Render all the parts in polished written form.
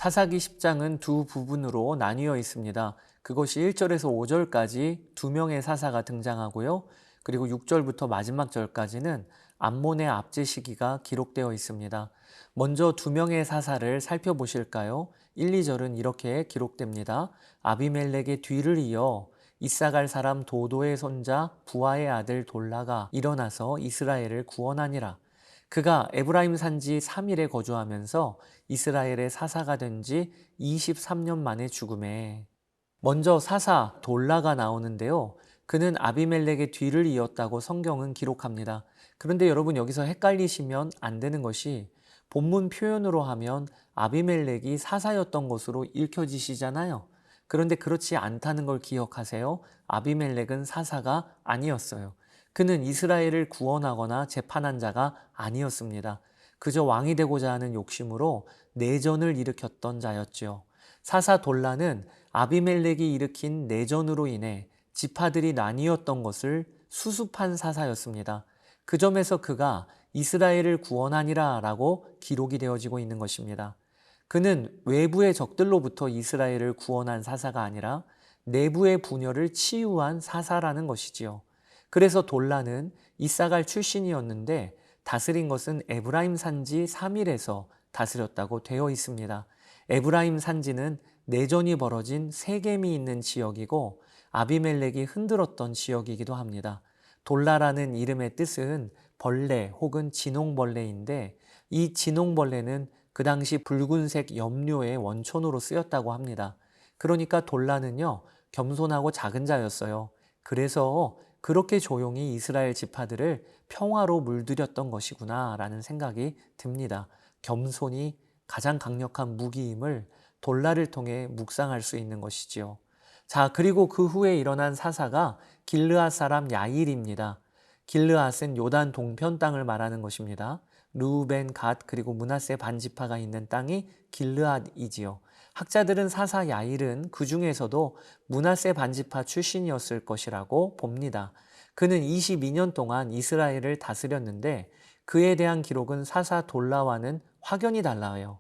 사사기 10장은 두 부분으로 나뉘어 있습니다. 그것이 1절에서 5절까지 두 명의 사사가 등장하고요. 그리고 6절부터 마지막 절까지는 암몬의 압제 시기가 기록되어 있습니다. 먼저 두 명의 사사를 살펴보실까요? 1, 2절은 이렇게 기록됩니다. 아비멜렉의 뒤를 이어 이사갈 사람 도도의 손자 부하의 아들 돌라가 일어나서 이스라엘을 구원하니라. 그가 에브라임 산지 3일에 거주하면서 이스라엘의 사사가 된 지 23년 만에 죽음에 먼저 사사 돌라가 나오는데요. 그는 아비멜렉의 뒤를 이었다고 성경은 기록합니다. 그런데 여러분 여기서 헷갈리시면 안 되는 것이 본문 표현으로 하면 아비멜렉이 사사였던 것으로 읽혀지시잖아요. 그런데 그렇지 않다는 걸 기억하세요. 아비멜렉은 사사가 아니었어요. 그는 이스라엘을 구원하거나 재판한 자가 아니었습니다. 그저 왕이 되고자 하는 욕심으로 내전을 일으켰던 자였지요. 사사 돌라는 아비멜렉이 일으킨 내전으로 인해 지파들이 나뉘었던 것을 수습한 사사였습니다. 그 점에서 그가 이스라엘을 구원하니라 라고 기록이 되어지고 있는 것입니다. 그는 외부의 적들로부터 이스라엘을 구원한 사사가 아니라 내부의 분열을 치유한 사사라는 것이지요. 그래서 돌라는 이사갈 출신이었는데 다스린 것은 에브라임 산지 3일에서 다스렸다고 되어 있습니다. 에브라임 산지는 내전이 벌어진 세겜이 있는 지역이고 아비멜렉이 흔들었던 지역이기도 합니다. 돌라라는 이름의 뜻은 벌레 혹은 진홍벌레인데 이 진홍벌레는 그 당시 붉은색 염료의 원촌으로 쓰였다고 합니다. 그러니까 돌라는요, 겸손하고 작은 자였어요. 그래서 그렇게 조용히 이스라엘 지파들을 평화로 물들였던 것이구나 라는 생각이 듭니다. 겸손이 가장 강력한 무기임을 돌라를 통해 묵상할 수 있는 것이지요. 자, 그리고 그 후에 일어난 사사가 길르앗 사람 야일입니다. 길르앗은 요단 동편 땅을 말하는 것입니다. 르우벤, 갓, 그리고 므낫세 반지파가 있는 땅이 길르앗이지요. 학자들은 사사 야일은 그 중에서도 므낫세 반지파 출신이었을 것이라고 봅니다. 그는 22년 동안 이스라엘을 다스렸는데 그에 대한 기록은 사사 돌라와는 확연히 달라요.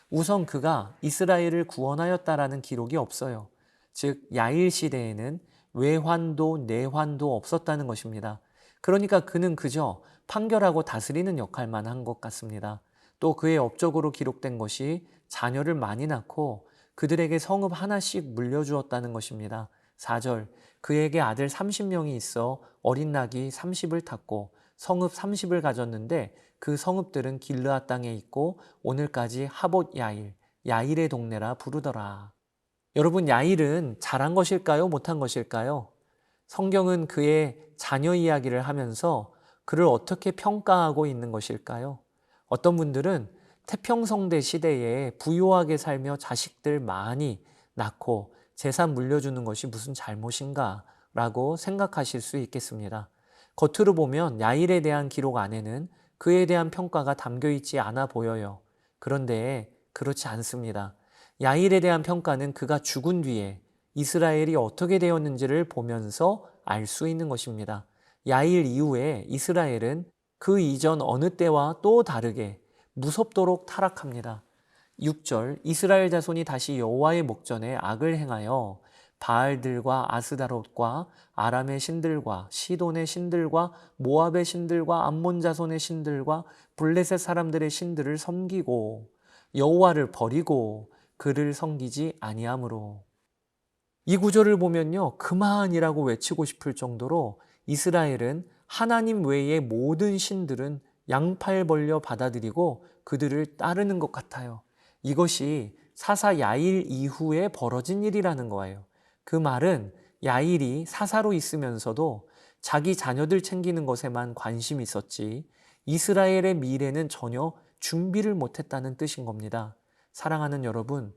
우선 그가 이스라엘을 구원하였다라는 기록이 없어요. 즉 야일 시대에는 외환도 내환도 없었다는 것입니다. 그러니까 그는 그저 판결하고 다스리는 역할만 한 것 같습니다. 또 그의 업적으로 기록된 것이 자녀를 많이 낳고 그들에게 성읍 하나씩 물려주었다는 것입니다. 4절, 그에게 아들 30명이 있어 어린 낙이 30을 탔고 성읍 30을 가졌는데 그 성읍들은 길르앗 땅에 있고 오늘까지 하봇 야일, 야일의 동네라 부르더라. 여러분, 야일은 잘한 것일까요? 못한 것일까요? 성경은 그의 자녀 이야기를 하면서 그를 어떻게 평가하고 있는 것일까요? 어떤 분들은 태평성대 시대에 부유하게 살며 자식들 많이 낳고 재산 물려주는 것이 무슨 잘못인가 라고 생각하실 수 있겠습니다. 겉으로 보면 야일에 대한 기록 안에는 그에 대한 평가가 담겨 있지 않아 보여요. 그런데 그렇지 않습니다. 야일에 대한 평가는 그가 죽은 뒤에 이스라엘이 어떻게 되었는지를 보면서 알 수 있는 것입니다. 야일 이후에 이스라엘은 그 이전 어느 때와 또 다르게 무섭도록 타락합니다. 6절, 이스라엘 자손이 다시 여호와의 목전에 악을 행하여 바알들과 아스다롯과 아람의 신들과 시돈의 신들과 모압의 신들과 암몬 자손의 신들과 블레셋 사람들의 신들을 섬기고 여호와를 버리고 그를 섬기지 아니하므로. 이 구절을 보면요, 그만이라고 외치고 싶을 정도로 이스라엘은 하나님 외의 모든 신들은 양팔 벌려 받아들이고 그들을 따르는 것 같아요. 이것이 사사 야일 이후에 벌어진 일이라는 거예요. 그 말은 야일이 사사로 있으면서도 자기 자녀들 챙기는 것에만 관심이 있었지 이스라엘의 미래는 전혀 준비를 못했다는 뜻인 겁니다. 사랑하는 여러분,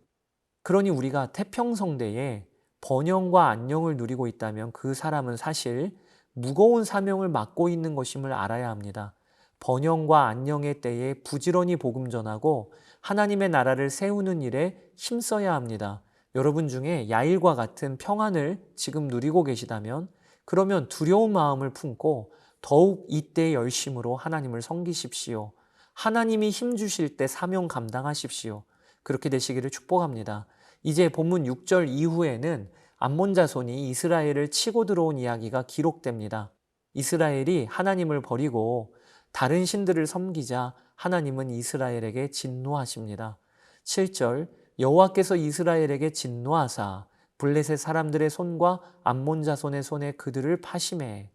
그러니 우리가 태평성대에 번영과 안녕을 누리고 있다면 그 사람은 사실 무거운 사명을 맡고 있는 것임을 알아야 합니다. 번영과 안녕의 때에 부지런히 복음 전하고 하나님의 나라를 세우는 일에 힘써야 합니다. 여러분 중에 야일과 같은 평안을 지금 누리고 계시다면 그러면 두려운 마음을 품고 더욱 이때 열심으로 하나님을 섬기십시오. 하나님이 힘 주실 때 사명 감당하십시오. 그렇게 되시기를 축복합니다. 이제 본문 6절 이후에는 암몬 자손이 이스라엘을 치고 들어온 이야기가 기록됩니다. 이스라엘이 하나님을 버리고 다른 신들을 섬기자 하나님은 이스라엘에게 진노하십니다. 7절 여호와께서 이스라엘에게 진노하사 블레셋 사람들의 손과 암몬 자손의 손에 그들을 파심해.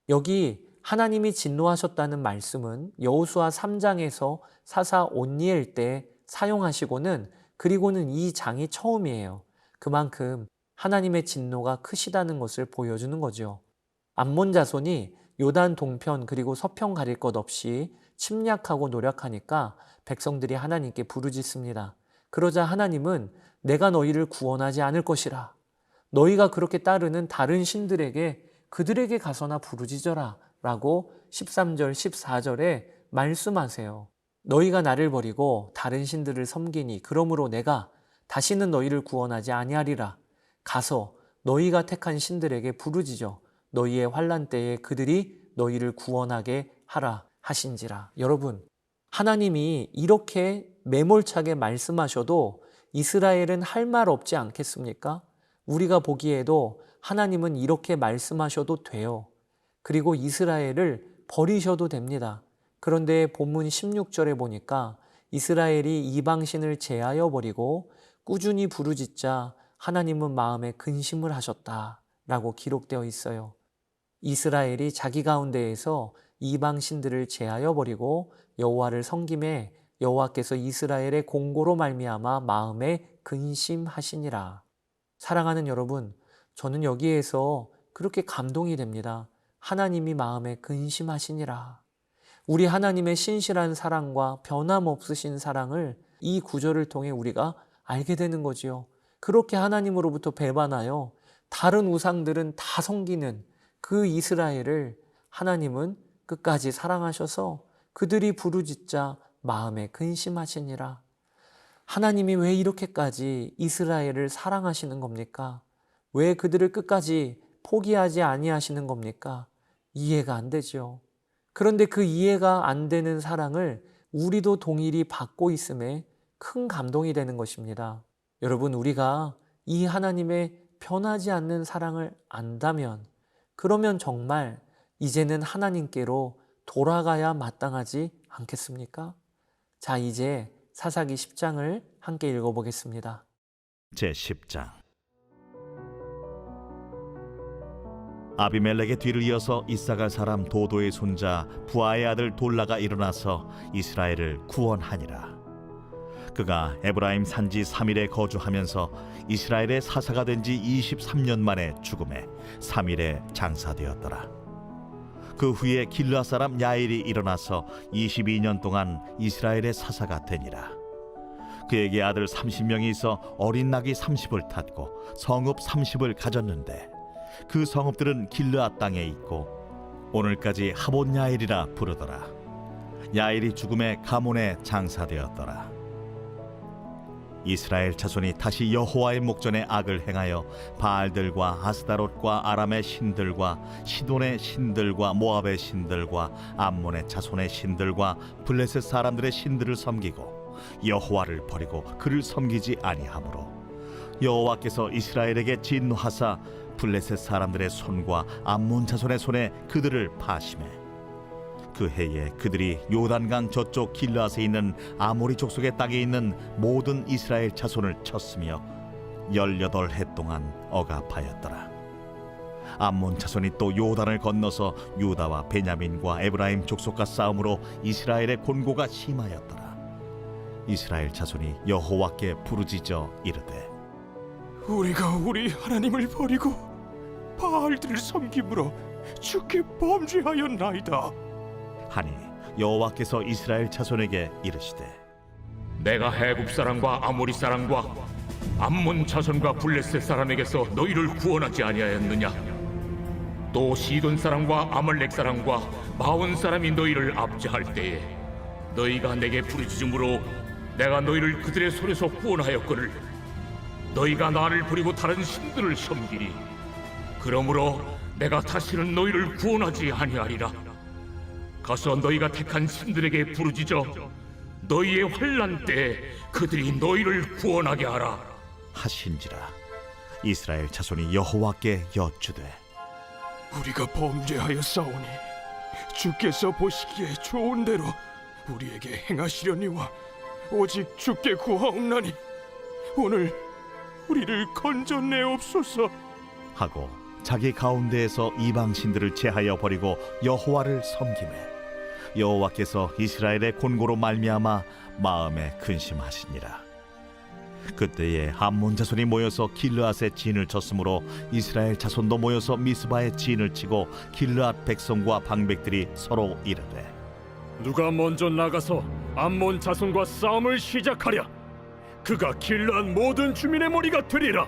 여기 하나님이 진노하셨다는 말씀은 여호수아 3장에서 사사 온니엘 때 사용하시고는 그리고는 이 장이 처음이에요. 그만큼 하나님의 진노가 크시다는 것을 보여주는 거죠. 암몬 자손이 요단 동편 그리고 서편 가릴 것 없이 침략하고 노력하니까 백성들이 하나님께 부르짖습니다. 그러자 하나님은 내가 너희를 구원하지 않을 것이라. 너희가 그렇게 따르는 다른 신들에게 그들에게 가서나 부르짖어라 라고 13절 14절에 말씀하세요. 너희가 나를 버리고 다른 신들을 섬기니 그러므로 내가 다시는 너희를 구원하지 아니하리라. 가서 너희가 택한 신들에게 부르짖어 너희의 환난 때에 그들이 너희를 구원하게 하라 하신지라. 여러분, 하나님이 이렇게 매몰차게 말씀하셔도 이스라엘은 할 말 없지 않겠습니까? 우리가 보기에도 하나님은 이렇게 말씀하셔도 돼요. 그리고 이스라엘을 버리셔도 됩니다. 그런데 본문 16절에 보니까 이스라엘이 이방신을 제하여 버리고 꾸준히 부르짖자 하나님은 마음에 근심을 하셨다라고 기록되어 있어요. 이스라엘이 자기 가운데에서 이방신들을 제하여 버리고 여호와를 섬김에 여호와께서 이스라엘의 공고로 말미암아 마음에 근심하시니라. 사랑하는 여러분, 저는 여기에서 그렇게 감동이 됩니다. 하나님이 마음에 근심하시니라. 우리 하나님의 신실한 사랑과 변함없으신 사랑을 이 구절을 통해 우리가 알게 되는 거지요. 그렇게 하나님으로부터 배반하여 다른 우상들은 다 섬기는 그 이스라엘을 하나님은 끝까지 사랑하셔서 그들이 부르짖자 마음에 근심하시니라. 하나님이 왜 이렇게까지 이스라엘을 사랑하시는 겁니까? 왜 그들을 끝까지 포기하지 아니하시는 겁니까? 이해가 안 되죠. 그런데 그 이해가 안 되는 사랑을 우리도 동일히 받고 있음에 큰 감동이 되는 것입니다. 여러분, 우리가 이 하나님의 변하지 않는 사랑을 안다면 그러면 정말 이제는 하나님께로 돌아가야 마땅하지 않겠습니까? 자, 이제 사사기 10장을 함께 읽어보겠습니다. 제10장. 아비멜렉의 뒤를 이어서 이사갈 사람 도도의 손자 부하의 아들 돌라가 일어나서 이스라엘을 구원하니라. 그가 에브라임 산지 3일에 거주하면서 이스라엘의 사사가 된 지 23년 만에 죽음에 3일에 장사되었더라. 그 후에 길르앗 사람 야일이 일어나서 22년 동안 이스라엘의 사사가 되니라. 그에게 아들 30명이 있어 어린 낙이 30을 탔고 성읍 30을 가졌는데 그 성읍들은 길르앗 땅에 있고 오늘까지 하본 야일이라 부르더라. 야일이 죽음에 가몬에 장사되었더라. 이스라엘 자손이 다시 여호와의 목전에 악을 행하여 바알들과 아스다롯과 아람의 신들과 시돈의 신들과 모압의 신들과 암몬의 자손의 신들과 블레셋 사람들의 신들을 섬기고 여호와를 버리고 그를 섬기지 아니하므로 여호와께서 이스라엘에게 진노하사 블레셋 사람들의 손과 암몬 자손의 손에 그들을 파심해 그 해에 그들이 요단강 저쪽 길르앗에 있는 아모리 족속의 땅에 있는 모든 이스라엘 자손을 쳤으며 18해 동안 억압하였더라. 암몬 자손이 또 요단을 건너서 유다와 베냐민과 에브라임 족속과 싸움으로 이스라엘의 곤고가 심하였더라. 이스라엘 자손이 여호와께 부르짖어 이르되 우리가 우리 하나님을 버리고 바알들을 섬김으로 주께 범죄하였나이다 하니 여호와께서 이스라엘 자손에게 이르시되 내가 해굽 사람과 아모리 사람과 암몬 자손과 블레셋 사람에게서 너희를 구원하지 아니하였느냐? 또 시돈 사람과 아말렉 사람과 마온 사람이 너희를 압제할 때에 너희가 내게 부르짖음으로 내가 너희를 그들의 손에서 구원하였거늘 너희가 나를 버리고 다른 신들을 섬기니 그러므로 내가 다시는 너희를 구원하지 아니하리라. 가서 너희가 택한 신들에게 부르짖어 너희의 환난 때에 그들이 너희를 구원하게 하라. 하신지라. 이스라엘 자손이 여호와께 여쭈되 우리가 범죄하여 싸우니 주께서 보시기에 좋은 대로 우리에게 행하시려니와 오직 주께 구하옵나니 오늘 우리를 건져내옵소서. 하고 자기 가운데에서 이방 신들을 제하여 버리고 여호와를 섬기매 여호와께서 이스라엘의 곤고로 말미암아 마음에 근심하시니라. 그때에 암몬 자손이 모여서 길르앗에 진을 쳤으므로 이스라엘 자손도 모여서 미스바에 진을 치고 길르앗 백성과 방백들이 서로 이르되 누가 먼저 나가서 암몬 자손과 싸움을 시작하랴. 그가 길르앗 모든 주민의 머리가 되리라.